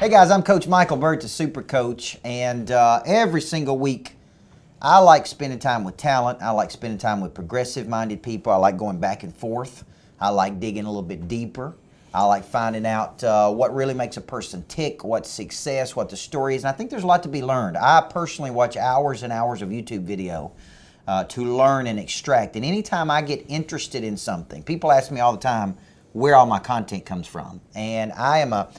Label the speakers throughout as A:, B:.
A: Hey guys, I'm Coach Michael Burt, the Super Coach, and every single week I like spending time with talent. I like spending time with progressive-minded people. I like going back and forth. I like digging a little bit deeper. I like finding out what really makes a person tick, what's success, what the story is, and I think there's a lot to be learned. I personally watch hours and hours of YouTube video to learn and extract, and anytime I get interested in something, people ask me all the time where all my content comes from, and I am a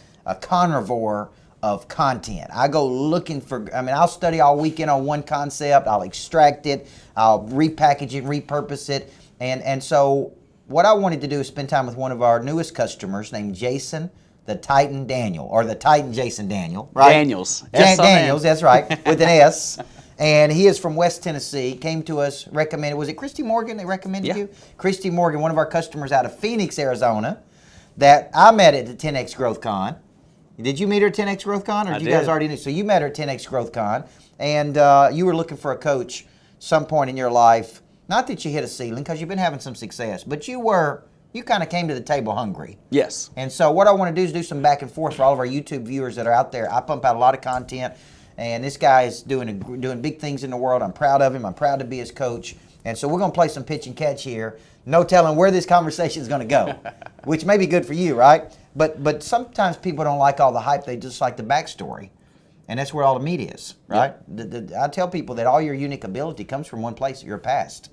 A: carnivore of content. I go looking for, I'll study all weekend on one concept, I'll extract it, I'll repackage it, repurpose it, and so what I wanted to do is spend time with one of our newest customers named Jason the Titan Daniel, or the Titan Jason Daniel, right?
B: Daniels.
A: Daniels, that's right, with an S. And he is from West Tennessee, came to us, recommended, was it Christy Morgan that recommended you? Christy Morgan, one of our customers out of Phoenix, Arizona, that I met at the 10X Growth Con. Did you meet her at 10X Growth Con, or did you guys already know? So you met her at 10X Growth Con, and you were looking for a coach some point in your life. Not that you hit a ceiling, because you've been having some success, but you kind of came to the table hungry.
B: Yes.
A: And so what I want to do is do some back and forth for all of our YouTube viewers that are out there. I pump out a lot of content, and this guy is doing big things in the world. I'm proud of him. I'm proud to be his coach. And so we're going to play some pitch and catch here. No telling where this conversation is going to go, which may be good for you, right? But sometimes people don't like all the hype. They just like the backstory. And that's where all the meat is, right? Yep. I tell people that all your unique ability comes from one place, your past.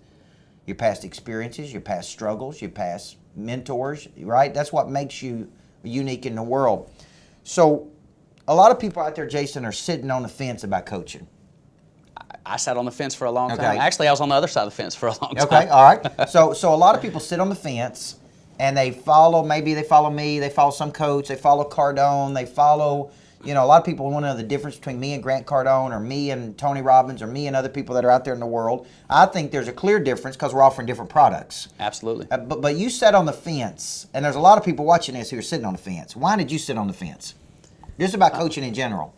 A: Your past experiences, your past struggles, your past mentors, right? That's what makes you unique in the world. So a lot of people out there, Jason, are sitting on the fence about coaching.
B: I sat on the fence for a long time. Actually, I was on the other side of the fence for a long time.
A: Okay, all right. So a lot of people sit on the fence and they follow, maybe they follow me, they follow some coach, they follow Cardone, they follow, a lot of people want to know the difference between me and Grant Cardone, or me and Tony Robbins, or me and other people that are out there in the world. I think there's a clear difference because we're offering different products.
B: Absolutely.
A: But you sat on the fence, and there's a lot of people watching this who are sitting on the fence. Why did you sit on the fence? Just about coaching in general.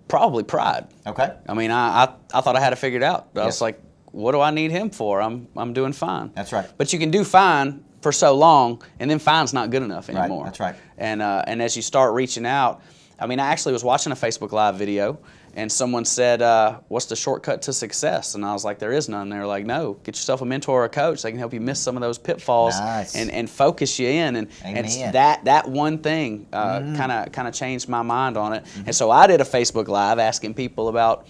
B: Probably pride.
A: Okay.
B: I thought I had it figured out. I was like, what do I need him for? I'm doing fine.
A: That's right.
B: But you can do fine for so long, and then fine's not good enough anymore.
A: Right, that's right.
B: And as you start reaching out, I actually was watching a Facebook Live video, and someone said, what's the shortcut to success? And I was like, there is none. They were like, no, get yourself a mentor or a coach. They can help you miss some of those pitfalls and focus you in. And it's that one thing kind of changed my mind on it. And so I did a Facebook Live asking people about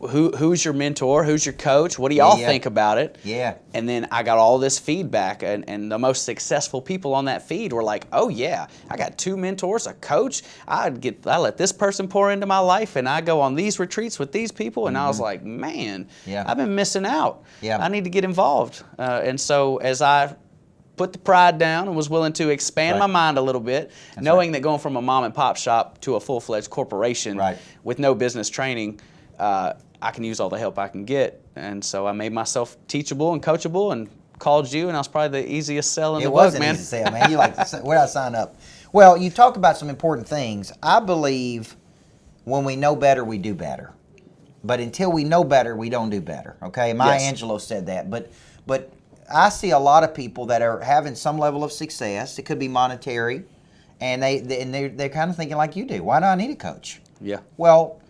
B: who's your mentor, who's your coach, what do y'all think about it? Yeah. And then I got all this feedback, and the most successful people on that feed were like, oh yeah, I got 2 mentors, a coach, I let this person pour into my life, and I go on these retreats with these people, and I was like, man, I've been missing out. I need to get involved. And so as I put the pride down and was willing to expand my mind a little bit, knowing that going from a mom and pop shop to a full-fledged corporation with no business training, I can use all the help I can get. And so I made myself teachable and coachable and called you, and I was probably the easiest sell in the book, man. It was an easy sell, man. You where I sign up. Well, you talk about some important things. I believe when we know better, we do better. But until we know better, we don't do better. Okay? Maya Angelou said that. But I see a lot of people that are having some level of success. It could be monetary, and they're kind of thinking like you do. Why do I need a coach? Yeah. Well,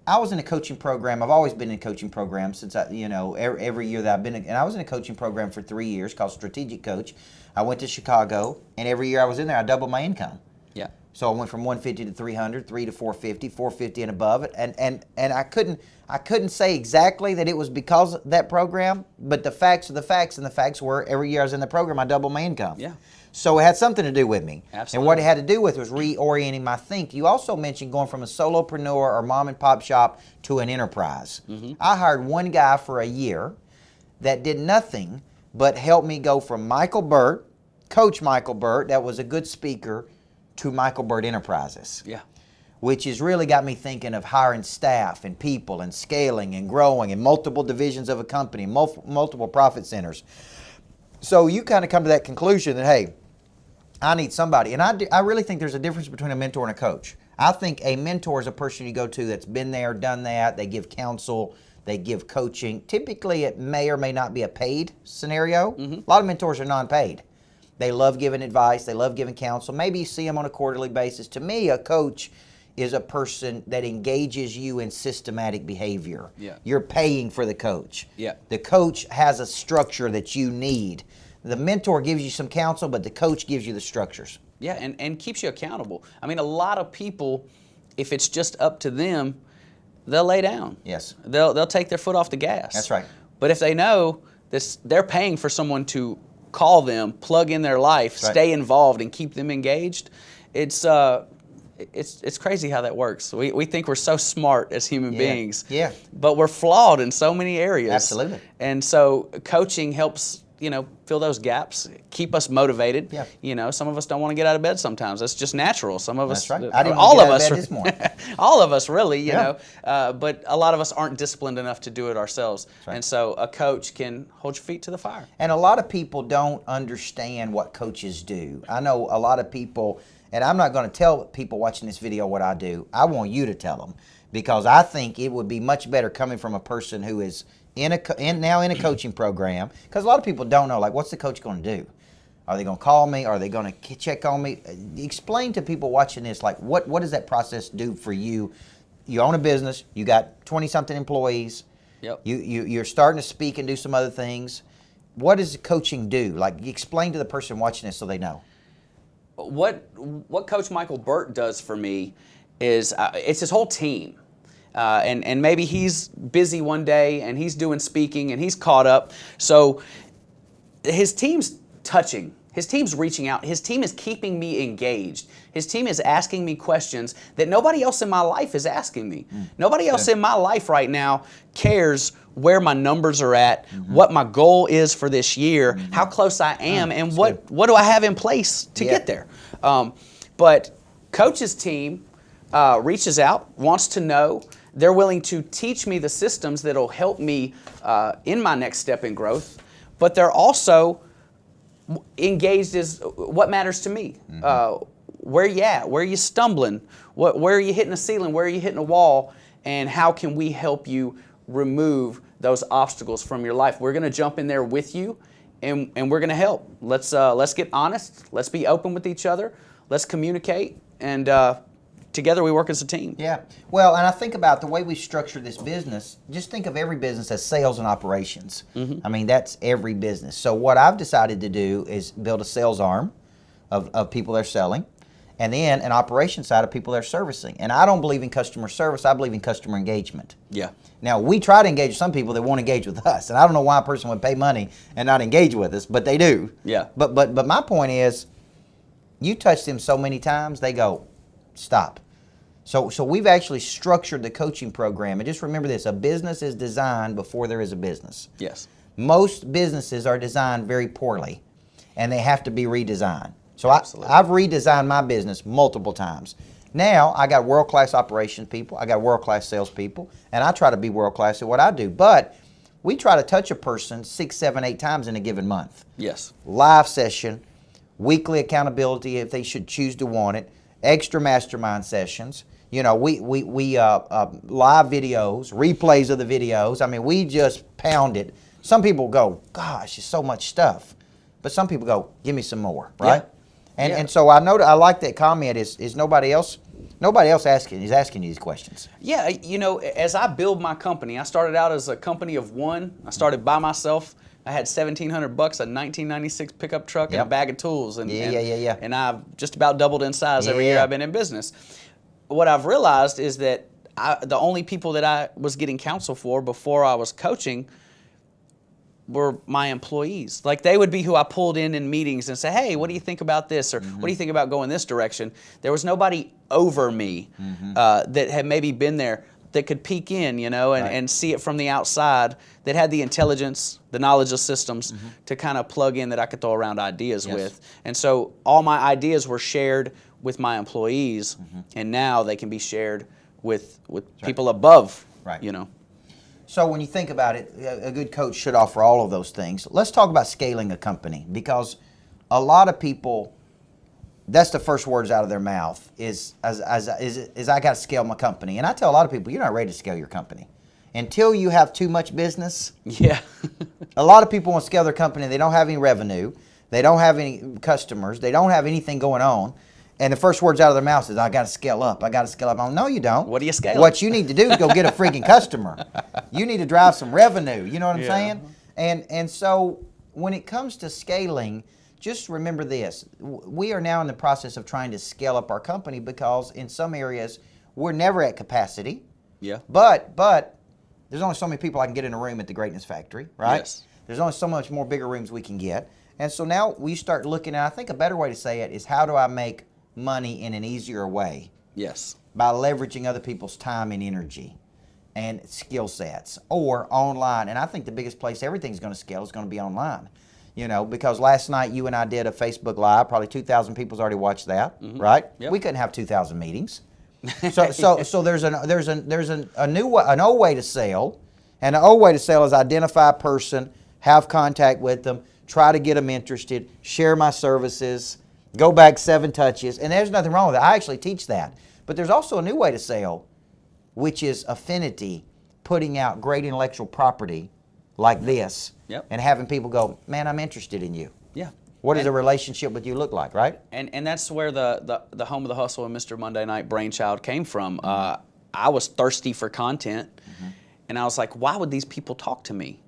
B: I was in a coaching program. I've always been in a coaching program since every year that I've been in. And I was in a coaching program for 3 years called Strategic Coach. I went to Chicago, and every year I was in there, I doubled my income. Yeah. So I went from 150 to 300, 3 to 450, 450 and above. And I couldn't say exactly that it was because of that program, but the facts are the facts, and the facts were every year I was in the program, I doubled my income. Yeah. So it had something to do with me. Absolutely. And what it had to do with was reorienting my thinking. You also mentioned going from a solopreneur or mom and pop shop to an enterprise. I hired one guy for a year that did nothing but help me go from Michael Burt, Coach Michael Burt, that was a good speaker, to Michael Burt Enterprises. Yeah. Which has really got me thinking of hiring staff and people and scaling and growing and multiple divisions of a company, multiple profit centers. So you kind of come to that conclusion that, hey, I need somebody. And I really think there's a difference between a mentor and a coach. I think a mentor is a person you go to that's been there, done that. They give counsel. They give coaching. Typically, it may or may not be a paid scenario. A lot of mentors are non-paid.
A: They love giving advice. They love giving counsel. Maybe you see them on a quarterly basis. To me, a coach is a person that engages you in systematic behavior.
B: Yeah.
A: You're paying for the coach.
B: Yeah.
A: The coach has a structure that you need. The mentor gives you some counsel, but the coach gives you the structures.
B: Yeah, and keeps you accountable. I mean, a lot of people, if it's just up to them, they'll lay down.
A: Yes.
B: They'll take their foot off the gas.
A: That's right.
B: But if they know this, they're paying for someone to call them, plug in their life,
A: right.
B: stay involved, and keep them engaged, it's crazy how that works. We think we're so smart as human beings.
A: Yeah.
B: But we're flawed in so many areas.
A: Absolutely.
B: And so coaching helps, fill those gaps, keep us motivated.
A: Yeah.
B: Some of us don't want to get out of bed sometimes. That's just natural. Some of us,
A: That's right. I didn't
B: all
A: get
B: of
A: out of
B: us,
A: bed this morning.
B: all of us really,
A: Yeah.
B: but a lot of us aren't disciplined enough to do it ourselves.
A: Right.
B: And so a coach can hold your feet to the fire.
A: And a lot of people don't understand what coaches do. I know a lot of people, and I'm not going to tell people watching this video what I do. I want you to tell them, because I think it would be much better coming from a person who is now in a coaching program, because a lot of people don't know, like, what's the coach going to do? Are they going to call me? Are they going to check on me? Explain to people watching this, like, what does that process do for you? You own a business. You got 20-something employees.
B: Yep.
A: You're starting to speak and do some other things. What does coaching do? Like, explain to the person watching this so they know.
B: What Coach Michael Burt does for me is it's his whole team. And maybe he's busy one day and he's doing speaking and he's caught up. So his team's touching. His team's reaching out. His team is keeping me engaged. His team is asking me questions that nobody else in my life is asking me. Nobody else in my life right now cares where my numbers are at, what my goal is for this year, how close I am, and what do I have in place to get there. But Coach's team reaches out, wants to know. They're willing to teach me the systems that will help me in my next step in growth, but they're also engaged as what matters to me. Where you at? Where are you stumbling? Where are you hitting a ceiling? Where are you hitting a wall? And how can we help you remove those obstacles from your life? We're going to jump in there with you, and we're going to help. Let's get honest. Let's be open with each other. Let's communicate, and together we work as a team.
A: Yeah. Well, and I think about the way we structure this business, just think of every business as sales and operations. I mean, that's every business. So what I've decided to do is build a sales arm of people they're selling, and then an operations side of people they're servicing. And I don't believe in customer service. I believe in customer engagement.
B: Yeah.
A: Now, we try to engage some people that won't engage with us. And I don't know why a person would pay money and not engage with us, but they do.
B: Yeah.
A: But my point is, you touch them so many times, they go, stop. So we've actually structured the coaching program. And just remember this, a business is designed before there is a business.
B: Yes.
A: Most businesses are designed very poorly, and they have to be redesigned. So
B: Absolutely.
A: I've redesigned my business multiple times. Now I got world-class operations people, I got world-class sales people, and I try to be world-class at what I do. But we try to touch a person 6, 7, 8 times in a given month.
B: Yes.
A: Live session, weekly accountability if they should choose to want it, extra mastermind sessions. We live videos, replays of the videos. I mean, we just pound it. Some people go, gosh, it's so much stuff. But some people go, give me some more, right?
B: Yeah.
A: And so I know I like that comment is nobody else asking you these questions.
B: Yeah, as I build my company, I started out as a company of one. I started by myself. I had $1,700, a 1996 pickup truck, and a bag of tools. And I've just about doubled in size every year I've been in business. What I've realized is that the only people that I was getting counsel for before I was coaching were my employees. Like, they would be who I pulled in meetings and say, hey, what do you think about this? Or what do you think about going this direction? There was nobody over me that had maybe been there that could peek in, and see it from the outside, that had the intelligence, the knowledge of systems to kind of plug in that I could throw around ideas with. And so all my ideas were shared with my employees, and now they can be shared with people above,
A: So when you think about it, a good coach should offer all of those things. Let's talk about scaling a company, because a lot of people, that's the first words out of their mouth is I got to scale my company. And I tell a lot of people, you're not ready to scale your company. Until you have too much business.
B: Yeah.
A: A lot of people want to scale their company and they don't have any revenue. They don't have any customers. They don't have anything going on. And the first words out of their mouth is, I got to scale up. I got to scale up. Oh, no, you don't.
B: What do you scale?
A: What you need to do is go get a freaking customer. You need to drive some revenue. You know what I'm saying? And so when it comes to scaling, just remember this. We are now in the process of trying to scale up our company because in some areas we're never at capacity.
B: Yeah.
A: But there's only so many people I can get in a room at the Greatness Factory, right?
B: Yes.
A: There's only so much more bigger rooms we can get. And so now we start looking at, I think a better way to say it is, how do I make money in an easier way?
B: Yes.
A: By leveraging other people's time and energy and skill sets, or online. And I think the biggest place everything's going to scale is going to be online. You know, because last night you and I did a Facebook Live, probably 2,000 people's already watched that, right?
B: Yep.
A: We couldn't have 2,000 meetings. So there's an old way to sell, and the old way to sell is identify a person, have contact with them, try to get them interested, share my services, go back 7 touches, and there's nothing wrong with that. I actually teach that. But there's also a new way to sell, which is affinity, putting out great intellectual property like this, and having people go, man, I'm interested in you.
B: Yeah.
A: What does a relationship with you look like, right?
B: And that's where the home of the hustle and Mr. Monday Night brainchild came from. I was thirsty for content, and I was like, why would these people talk to me?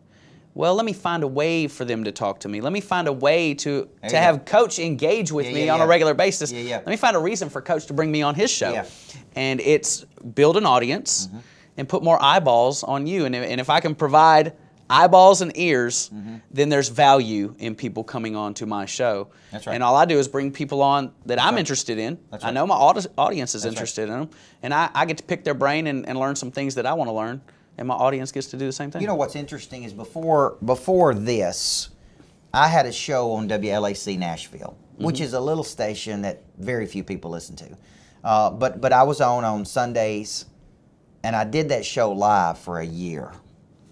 B: Well, let me find a way for them to talk to me. Let me find a way to have Coach engage with me on a regular basis. Let me find a reason for Coach to bring me on his show. And it's build an audience and put more eyeballs on you. And if I can provide eyeballs and ears, then there's value in people coming on to my show.
A: That's right.
B: And all I do is bring people on that I'm interested in.
A: That's
B: I
A: right.
B: know my audience is interested in them. And I get to pick their brain and learn some things that I want to learn. And my audience gets to do the same thing.
A: You know what's interesting is before this, I had a show on WLAC Nashville, which is a little station that very few people listen to. But I was on Sundays, and I did that show live for a year.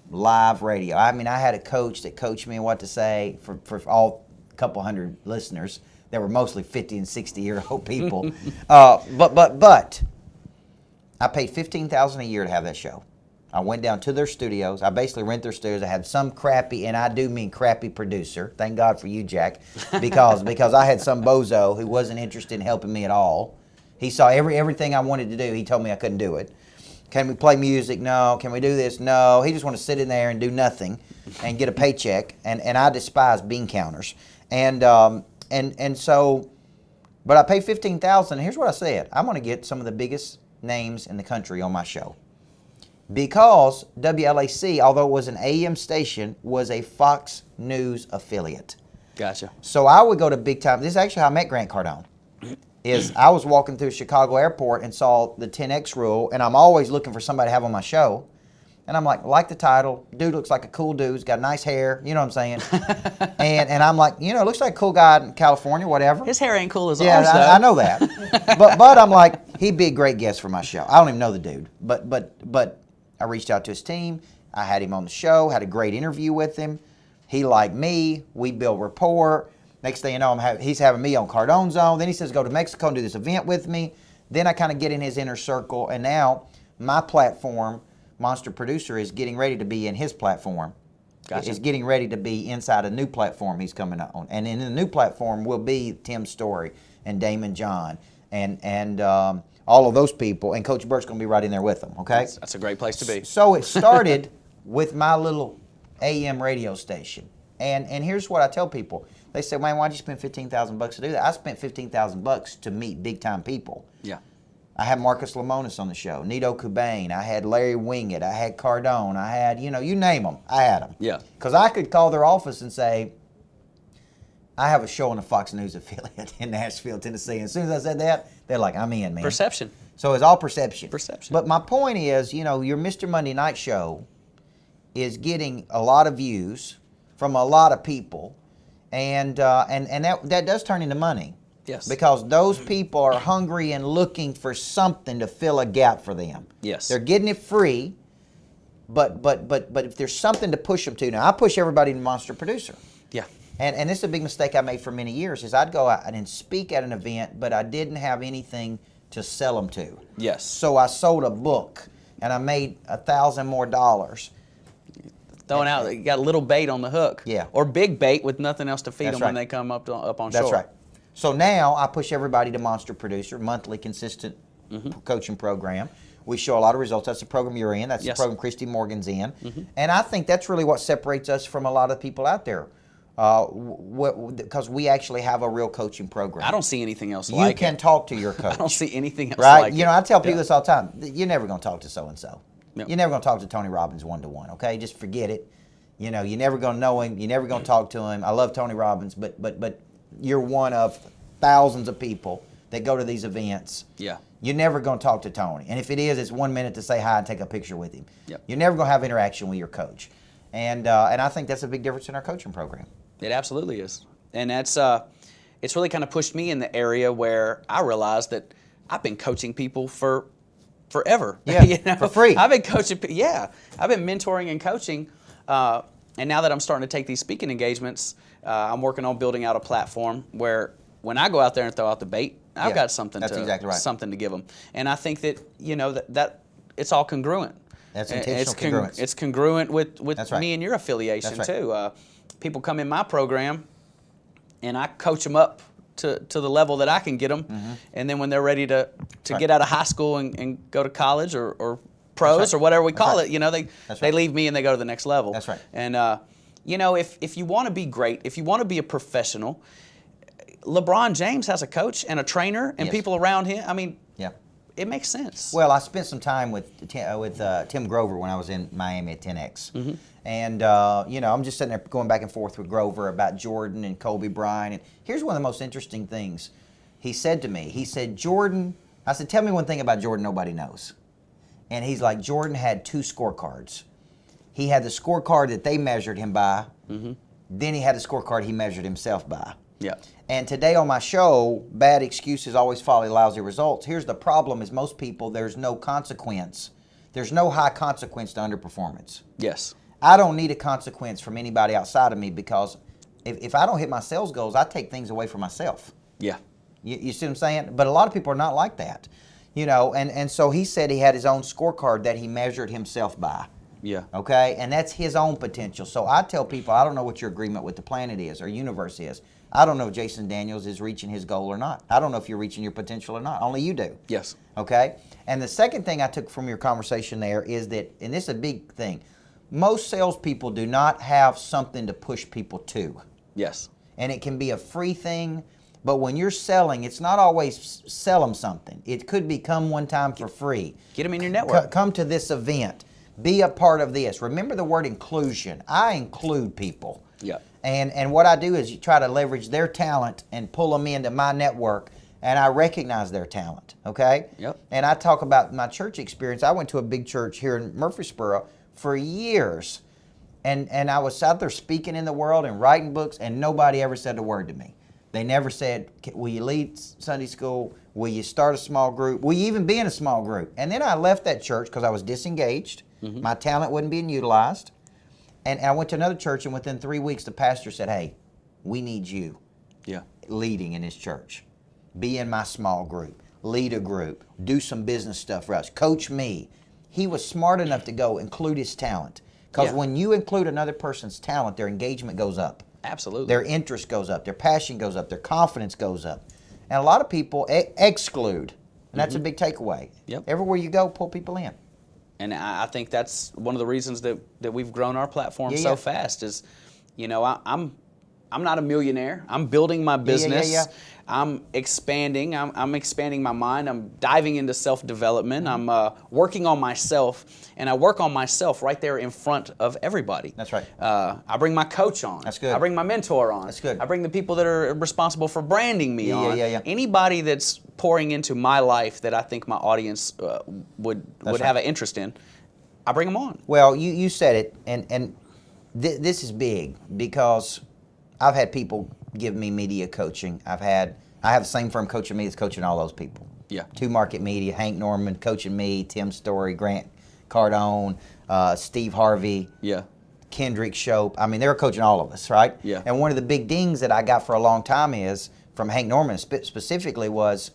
A: Live radio. I mean, I had a coach that coached me what to say for all couple hundred listeners that were mostly 50 and 60-year-old people. But I paid $15,000 a year to have that show. I went down to their studios. I basically rent their studios. I had some crappy, and I do mean crappy producer. Thank God for you, Jack, because I had some bozo who wasn't interested in helping me at all. He saw everything I wanted to do. He told me I couldn't do it. Can we play music? No. Can we do this? No. He just wanted to sit in there and do nothing and get a paycheck. And I despise bean counters. And so, but I paid $15,000. And here's what I said: I'm going to get some of the biggest names in the country on my show. Because WLAC, although it was an AM station, was a Fox News affiliate.
B: Gotcha.
A: So I would go to big time. This is actually how I met Grant Cardone. Is I was walking through Chicago Airport and saw the 10X rule, and I'm always looking for somebody to have on my show. And I'm like the title. Dude looks like a cool dude. He's got nice hair. You know what I'm saying? and I'm like, looks like a cool guy in California, whatever.
B: His hair ain't cool as ours,
A: though. I know that. but I'm like, he'd be a great guest for my show. I don't even know the dude. But I reached out to his team. I had him on the show, had a great interview with him. He liked me. We built rapport. Next thing you know, he's having me on Cardone Zone. Then he says, go to Mexico and do this event with me. Then I kind of get in his inner circle. And now my platform, Monster Producer, is getting ready to be in his platform.
B: Gotcha.
A: Is getting ready to be inside a new platform he's coming on. And in the new platform will be Tim Story and Damon John and all of those people. And Coach Burt's going to be right in there with them, okay?
B: That's a great place to be.
A: So it started with my little AM radio station. And here's what I tell people. They say, man, why'd you spend $15,000 to do that? I spent $15,000 to meet big-time people.
B: Yeah.
A: I had Marcus Lemonis on the show, Nito Cobain, I had Larry Wingett, I had Cardone, I had, you name them, I had them.
B: Yeah.
A: Because I could call their office and say, I have a show on a Fox News affiliate in Nashville, Tennessee. And as soon as I said that, they're like, I'm in, man.
B: Perception.
A: So it's all perception.
B: Perception.
A: But my point is, your Mr. Monday Night show is getting a lot of views from a lot of people. And that does turn into money.
B: Yes.
A: Because those people are hungry and looking for something to fill a gap for them.
B: Yes.
A: They're getting it free, but if there's something to push them to, now I push everybody to Monster Producer.
B: Yeah.
A: And this is a big mistake I made for many years, is I'd go out and speak at an event, but I didn't have anything to sell them to.
B: Yes.
A: So I sold a book, and I made $1,000 more.
B: throwing out. You got little bait on the hook.
A: Yeah.
B: Or big bait with nothing else to feed
A: That's
B: them when
A: right.
B: they come up on
A: That's
B: shore.
A: right. So now I push everybody to Monster Producer, monthly consistent coaching program. We show a lot of results. That's the program you're in. That's
B: Yes.
A: the program Christy Morgan's in. And I think that's really what separates us from a lot of people out there. Because we actually have a real coaching program.
B: I don't see anything else
A: You
B: like
A: can
B: it.
A: talk to your coach.
B: I don't see anything else
A: Right?
B: like it.
A: You know, I tell people
B: Yeah.
A: this all the time. You're never going to talk to so-and-so.
B: Yep.
A: You're never going to talk to Tony Robbins one-to-one, okay? Just forget it. You know, you're never going to know him. You're never going to talk to him. I love Tony Robbins, but you're one of thousands of people that go to these events.
B: Yeah.
A: You're never going to talk to Tony. And if it is, it's 1 minute to say hi and take a picture with him.
B: Yep.
A: You're never going to have interaction with your coach. And I think that's a big difference in our coaching program.
B: It absolutely is. And that's it's really kind of pushed me in the area where I realized that I've been coaching people forever.
A: Yeah,
B: you know?
A: for free.
B: I've been coaching, I've been mentoring and coaching. And now that I'm starting to take these speaking engagements, I'm working on building out a platform where when I go out there and throw out the bait, I've got something something to give them. And I think that, that it's all congruent.
A: That's intentional congruence.
B: It's congruent with
A: right.
B: me and your affiliation
A: That's right.
B: too. People come in my program, and I coach them up to the level that I can get them. And then when they're ready to get out of high school and go to college or pros or whatever we call it, they leave me and they go to the next level.
A: That's right.
B: And if you want to be great, if you want to be a professional, LeBron James has a coach and a trainer and people around him. I mean, it makes sense.
A: Well, I spent some time with Tim Grover when I was in Miami at 10X. And, I'm just sitting there going back and forth with Grover about Jordan and Kobe Bryant. And here's one of the most interesting things he said to me. He said, Jordan, I said, tell me one thing about Jordan nobody knows. And he's like, Jordan had 2 scorecards. He had the scorecard that they measured him by. Then he had the scorecard he measured himself by.
B: Yeah.
A: And today on my show, bad excuses always follow lousy results. Here's the problem is most people, there's no consequence. There's no high consequence to underperformance.
B: Yes.
A: I don't need a consequence from anybody outside of me because if I don't hit my sales goals, I take things away from myself.
B: Yeah.
A: You see what I'm saying? But a lot of people are not like that. And so he said he had his own scorecard that he measured himself by.
B: Yeah.
A: Okay? And that's his own potential. So I tell people, I don't know what your agreement with the planet is or universe is. I don't know if Jason Daniels is reaching his goal or not. I don't know if you're reaching your potential or not. Only you do.
B: Yes.
A: Okay? And the second thing I took from your conversation there is that, and this is a big thing, most salespeople do not have something to push people to.
B: Yes.
A: And it can be a free thing, but when you're selling, it's not always sell them something. It could be come one time for free.
B: Get them in your network.
A: Come to this event. Be a part of this. Remember the word inclusion. I include people.
B: Yeah.
A: And what I do is you try to leverage their talent and pull them into my network, and I recognize their talent, okay?
B: Yep.
A: And I talk about my church experience. I went to a big church here in Murfreesboro for years, and I was out there speaking in the world and writing books, and nobody ever said a word to me. They never said, will you lead Sunday school? Will you start a small group? Will you even be in a small group? And then I left that church because I was disengaged. My talent wasn't being utilized. And I went to another church, and within 3 weeks, the pastor said, hey, we need you leading in this church. Be in my small group. Lead a group. Do some business stuff for us. Coach me. He was smart enough to go include his talent. Because when you include another person's talent, their engagement goes up.
B: Absolutely.
A: Their interest goes up. Their passion goes up. Their confidence goes up. And a lot of people exclude. And that's a big takeaway.
B: Yep.
A: Everywhere you go, pull people in.
B: And I think that's one of the reasons that we've grown our platform so fast is, I'm not a millionaire. I'm building my business. I'm expanding. I'm expanding my mind. I'm diving into self-development. I'm working on myself, and I work on myself right there in front of everybody.
A: That's right.
B: I bring my coach on.
A: That's good.
B: I bring my mentor on.
A: That's good.
B: I bring the people that are responsible for branding me on.
A: Yeah.
B: Anybody that's pouring into my life that I think my audience would have an interest in, I bring them on.
A: Well, you said it, and this is big because I've had people give me media coaching. I have the same firm coaching me that's coaching all those people.
B: Yeah.
A: 2 Market Media, Hank Norman coaching me, Tim Story, Grant Cardone, Steve Harvey, Kendrick Shope. I mean, they're coaching all of us, right?
B: Yeah.
A: And one of the big dings that I got for a long time is, from Hank Norman specifically, was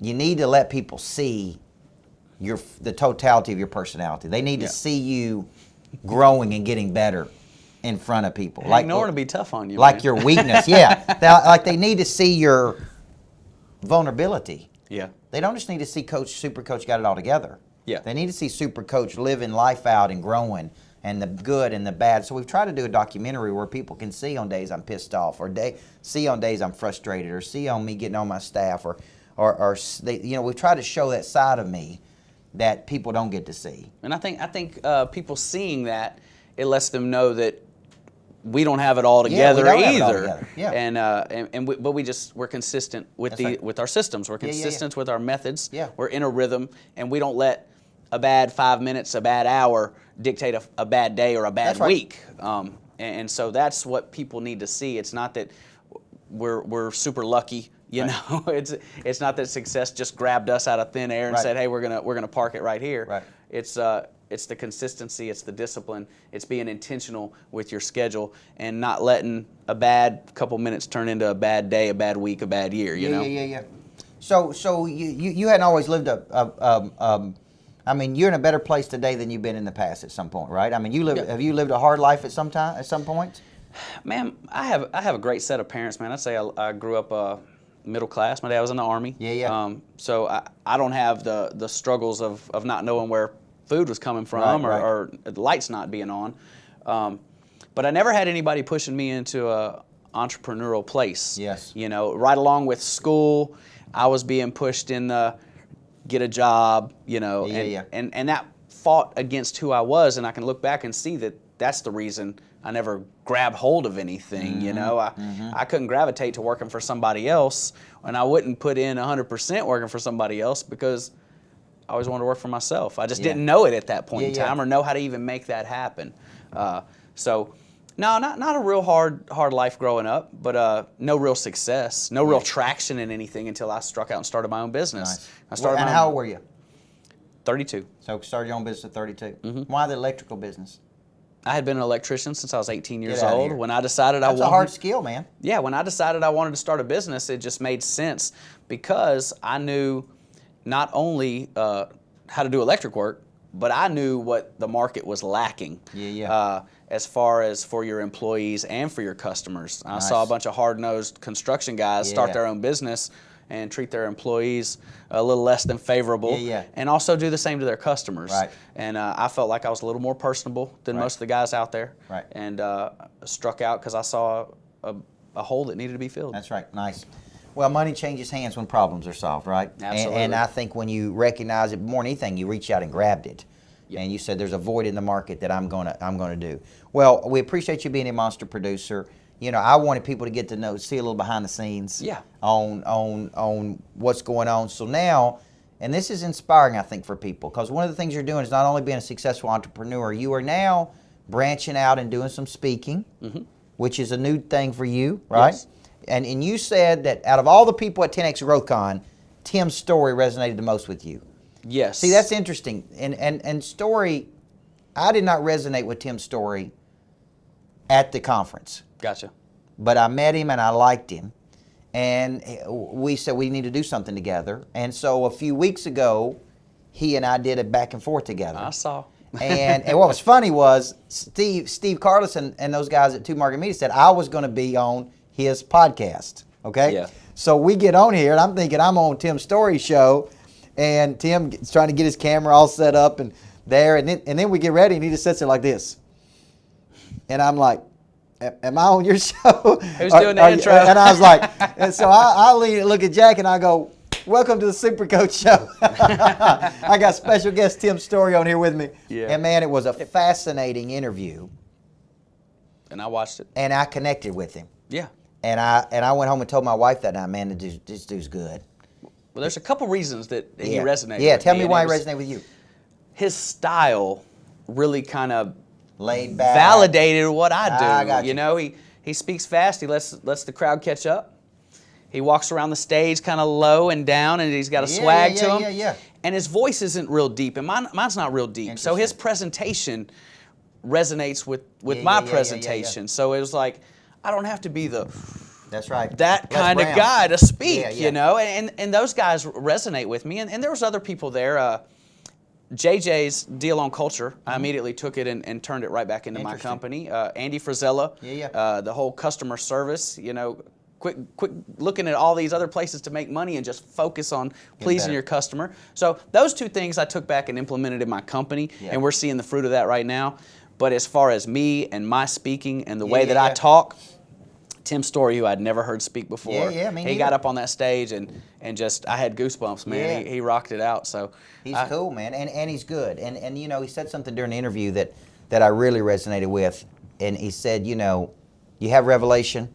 A: you need to let people see the totality of your personality. They need to see you growing and getting better in front of people.
B: Like ignoring to be tough on you.
A: Like
B: man.
A: your weakness, yeah. Like they need to see your vulnerability.
B: Yeah.
A: They don't just need to see Super Coach got it all together.
B: Yeah.
A: They need to see Super Coach living life out and growing, and the good and the bad. So we've tried to do a documentary where people can see on days I'm pissed off, or see on days I'm frustrated, or see on me getting on my staff, or they, we've tried to show that side of me that people don't get to see.
B: And I think people seeing that, it lets them know that we don't have it all together either.
A: Yeah.
B: But we're consistent with with our systems. We're consistent with our methods.
A: Yeah.
B: We're in a rhythm, and we don't let a bad 5 minutes, a bad hour dictate a bad day or a bad week. And so that's what people need to see. It's not that we're super lucky. You know, it's not that success just grabbed us out of thin air and said, "Hey, we're gonna park it right here."
A: Right.
B: It's the consistency, it's the discipline, it's being intentional with your schedule and not letting a bad couple minutes turn into a bad day, a bad week, a bad year. You know.
A: Yeah. So you hadn't always lived I mean, you're in a better place today than you've been in the past at some point, right? I mean, have you lived a hard life at some point?
B: Man, I have a great set of parents, man. I'd say I grew up middle class. My dad was in the Army.
A: Yeah.
B: So I don't have the struggles of not knowing where food was coming from or the lights not being on. But I never had anybody pushing me into a entrepreneurial place.
A: Yes.
B: You know, right along with school, I was being pushed in the get a job, and that fought against who I was, and I can look back and see that that's the reason I never grabbed hold of anything. I couldn't gravitate to working for somebody else, and I wouldn't put in 100% working for somebody else because I always wanted to work for myself. I just didn't know it at that point in time or know how to even make that happen. So, no, not a real hard life growing up, but no real success, no real traction in anything until I struck out and started my own business.
A: Nice. And how old were you?
B: 32.
A: So started your own business at 32.
B: Mm-hmm.
A: Why the electrical business?
B: I had been an electrician since I was 18 years old. When I decided
A: That's a hard skill, man.
B: Yeah, when I decided I wanted to start a business, it just made sense because I knew not only how to do electric work, but I knew what the market was lacking. As far as for your employees and for your customers. I saw a bunch of hard-nosed construction guys start their own business and treat their employees a little less than favorable, and also do the same to their customers.
A: Right.
B: And I felt like I was a little more personable than most of the guys out there, and struck out because I saw a hole that needed to be filled.
A: That's right. Nice. Well, money changes hands when problems are solved, right?
B: Absolutely.
A: And I think when you recognize it more than anything, you reach out and grabbed it. And you said there's a void in the market that I'm gonna do. Well, we appreciate you being a monster producer. I wanted people to get to see a little behind the scenes on what's going on. So now, and this is inspiring, I think, for people, because one of the things you're doing is not only being a successful entrepreneur, you are now branching out and doing some speaking, which is a new thing for you, right?
B: Yes.
A: And you said that out of all the people at 10X GrowthCon, Tim's story resonated the most with you.
B: Yes.
A: See, that's interesting. And story, I did not resonate with Tim's story at the conference.
B: Gotcha.
A: But I met him and I liked him. And we said we need to do something together. And so a few weeks ago, he and I did a back and forth together.
B: I saw.
A: and what was funny was Steve Carlos and those guys at Two Market Media said I was going to be on his podcast. Okay?
B: Yeah.
A: So we get on here and I'm thinking I'm on Tim's story show. And Tim is trying to get his camera all set up and there, and then we get ready, and he just sits there like this. And I'm like, "Am I on your show?"
B: Who's doing the intro?
A: And I was like, and so I lean and look at Jack, and I go, "Welcome to the Super Coach Show." I got special guest Tim Story on here with me, and man, it was a fascinating interview.
B: And I watched it.
A: And I connected with him.
B: Yeah.
A: And I went home and told my wife that night, man, this dude's good.
B: Well, there's a couple reasons that he resonated
A: Yeah,
B: with
A: tell
B: me,
A: me
B: and
A: why he resonated with you.
B: His style really kind of
A: laid back,
B: validated what I do.
A: I got you.
B: He speaks fast. He lets the crowd catch up. He walks around the stage kind of low and down, and he's got a swag to him.
A: Yeah.
B: And his voice isn't real deep, and mine's not real deep. So his presentation resonates with my presentation. So it was like, I don't have to be
A: that's right.
B: that kind of guy to speak, and those guys resonate with me. And there was other people there. JJ's deal on culture, I immediately took it and turned it right back into my company. Andy Frizella, the whole customer service, you know, quit looking at all these other places to make money and just focus on pleasing your customer. So those two things I took back and implemented in my company, and we're seeing the fruit of that right now. But as far as me and my speaking and the way that I talk, Tim Story, who I'd never heard speak before, he got up on that stage and just, I had goosebumps, man. He rocked it out. So
A: he's cool, man, and he's good. And you know, he said something during the interview that I really resonated with. And he said, you know, you have revelation,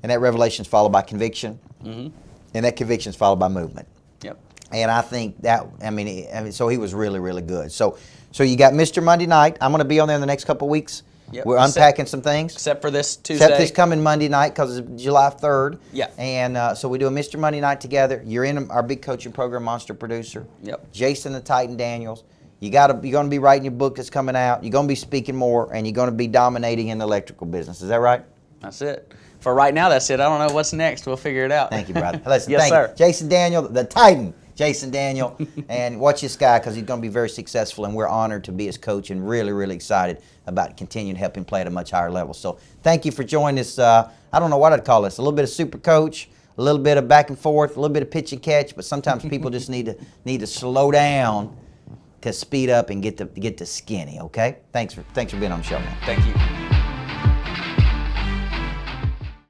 A: and that revelation is followed by conviction, and that conviction is followed by movement.
B: Yep.
A: And I think that, I mean, so he was really, really good. So you got Mr. Monday Night. I'm going to be on there in the next couple of weeks.
B: Yep.
A: We're unpacking some things.
B: Except for this Tuesday.
A: Except this coming Monday night because it's July 3rd.
B: Yeah.
A: And so we do a Mr. Monday Night together. You're in our big coaching program, Monster Producer.
B: Yep.
A: Jason the Titan Daniels. You're going to be writing your book that's coming out. You're going to be speaking more, and you're going to be dominating in the electrical business. Is that right?
B: That's it. For right now, that's it. I don't know what's next. We'll figure it out.
A: Thank you, brother. Listen,
B: Yes,
A: thank
B: sir.
A: you. Jason Daniel, the Titan. Jason Daniel, and watch this guy because he's going to be very successful, and we're honored to be his coach and really, really excited about continuing to help him play at a much higher level. So thank you for joining us. I don't know what I'd call this, a little bit of super coach, a little bit of back and forth, a little bit of pitch and catch, but sometimes people just need to slow down to speed up and get to skinny, okay? Thanks for being on the show, man.
B: Thank you.